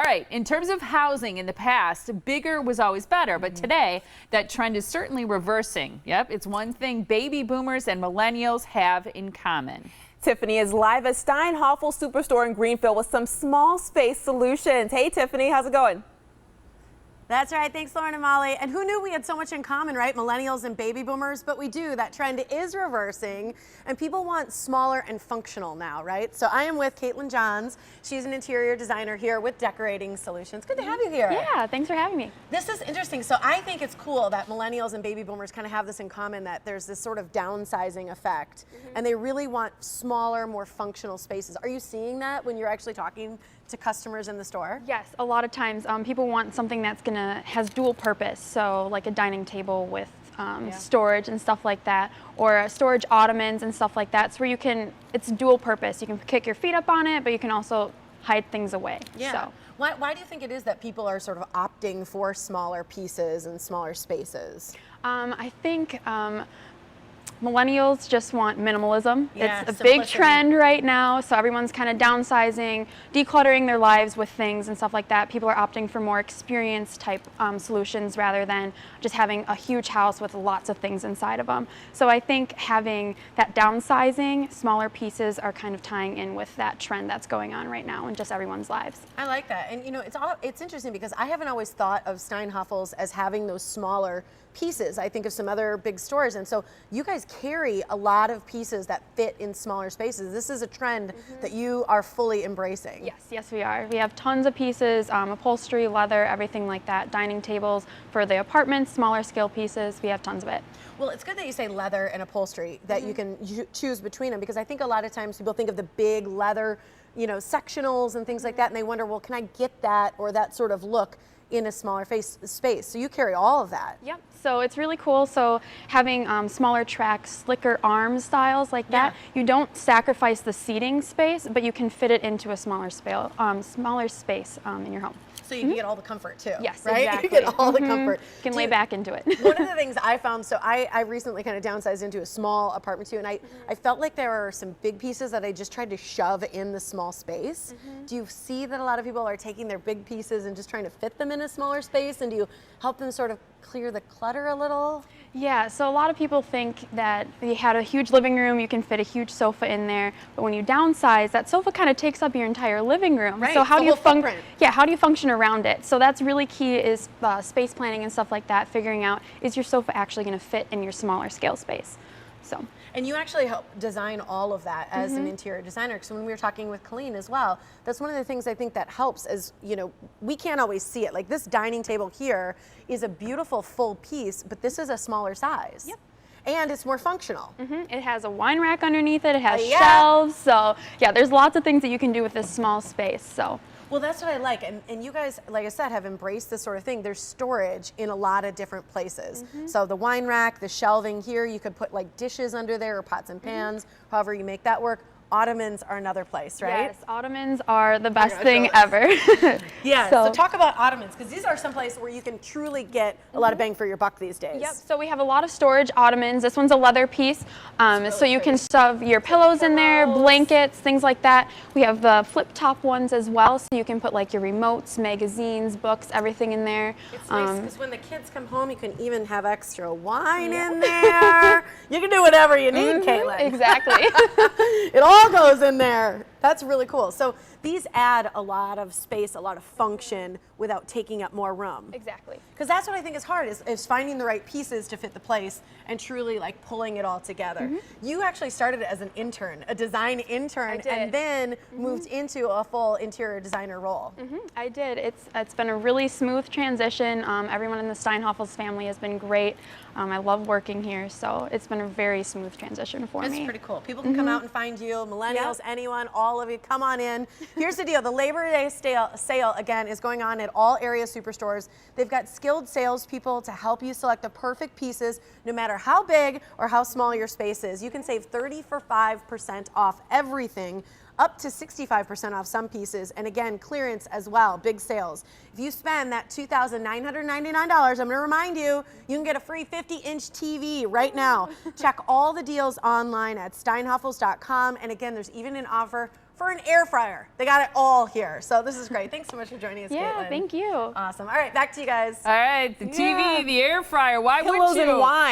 right. In terms of housing in the past, bigger was always better, but today that trend is certainly reversing. Yep, it's one thing baby boomers and millennials have in common. Tiffany is live at Steinhafels Superstore in Greenfield with some small space solutions. Hey Tiffany, how's it going? That's right. Thanks, Lauren and Molly. And who knew we had so much in common, right? Millennials and baby boomers, but we do. That trend is reversing, and people want smaller and functional now, right? So I am with Jahns. She's an interior designer here with Decorating Solutions. Good to have you here. Yeah, thanks for having me. This is interesting. So I think it's cool that millennials and baby boomers kind of have this in common, that there's this sort of downsizing effect, and they really want smaller, more functional spaces. Are you seeing that when you're actually talking to customers in the store? Yes, a lot of times people want something that's has dual purpose, so like a dining table with storage and stuff like that, or storage ottomans and stuff like that. So where it's dual purpose. You can kick your feet up on it, but you can also hide things away. Yeah. So. Why do you think it is that people are sort of opting for smaller pieces and smaller spaces? I think millennials just want minimalism. Yeah, it's a simplicity. big trend right now, so everyone's kind of downsizing, decluttering their lives with things and stuff like that. People are opting for more experience type solutions rather than just having a huge house with lots of things inside of them. So I think having that downsizing, smaller pieces are kind of tying in with that trend that's going on right now in just everyone's lives. I like that. And you know, it's interesting because I haven't always thought of Steinhafels as having those smaller pieces. I think of some other big stores, and so you guys carry a lot of pieces that fit in smaller spaces. This is a trend that you are fully embracing. Yes, we are. We have tons of pieces, upholstery, leather, everything like that, dining tables for the apartments, smaller scale pieces. We have tons of it. Well, it's good that you say leather and upholstery, that you can choose between them, because I think a lot of times people think of the big leather, you know, sectionals and things like that, and they wonder, well, can I get that or that sort of look in a smaller space? So you carry all of that. Yep, so it's really cool. So having smaller tracks, slicker arm styles like that, you don't sacrifice the seating space, but you can fit it into a smaller space in your home. So you can get all the comfort too. Yes, right? exactly. You get all the comfort. You can lay back into it. One of the things I found, so I recently kind of downsized into a small apartment too, and I felt like there were some big pieces that I just tried to shove in the small space. Do you see that a lot of people are taking their big pieces and just trying to fit them in a smaller space, and do you help them sort of clear the clutter a little? Yeah, so a lot of people think that you had a huge living room, you can fit a huge sofa in there, but when you downsize, that sofa kind of takes up your entire living room. Right, so how do you how do you function around it? So that's really key, is space planning and stuff like that, figuring out, is your sofa actually going to fit in your smaller scale space? So. And you actually help design all of that as an interior designer, because when we were talking with Colleen as well, that's one of the things I think that helps is, you know, we can't always see it. Like this dining table here is a beautiful full piece, but this is a smaller size. Yep. And it's more functional. It has a wine rack underneath it, it has shelves, so yeah, there's lots of things that you can do with this small space. So. Well, that's what I like, and you guys, like I said, have embraced this sort of thing. There's storage in a lot of different places. So the wine rack, the shelving here, you could put like dishes under there or pots and pans, however you make that work. Ottomans are another place, right? Yes, ottomans are the best thing ever. Yeah, so talk about ottomans, because these are some place where you can truly get a lot of bang for your buck these days. Yep, so we have a lot of storage ottomans. This one's a leather piece, so you can shove your pillows in there, blankets, things like that. We have the flip top ones as well, so you can put like your remotes, magazines, books, everything in there. It's nice because when the kids come home, you can even have extra wine in there. You can do whatever you need, Caitlin. Exactly. It all goes in there. That's really cool. So these add a lot of space, a lot of function without taking up more room. Exactly. Because that's what I think is hard, is finding the right pieces to fit the place and truly like pulling it all together. You actually started as an intern, a design intern, and then moved into a full interior designer role. I did. It's been a really smooth transition. Everyone in the Steinhafels family has been great. I love working here, so it's been a very smooth transition for me. It's pretty cool. People can come out and find you, millennials, anyone, all of you, come on in. Here's the deal. The Labor Day sale, again, is going on at all area superstores. They've got skilled salespeople to help you select the perfect pieces, no matter how big or how small your space is. You can save 35% off everything, up to 65% off some pieces, and again, clearance as well, big sales. If you spend that $2,999, I'm gonna remind you, you can get a free 50-inch TV right now. Check all the deals online at steinhafels.com, and again, there's even an offer for an air fryer. They got it all here. So this is great. Thanks so much for joining us, Yeah, Caitlin. thank you. Awesome. All right, back to you guys. All right, the TV, the air fryer. Why Pillows wouldn't you? and wine.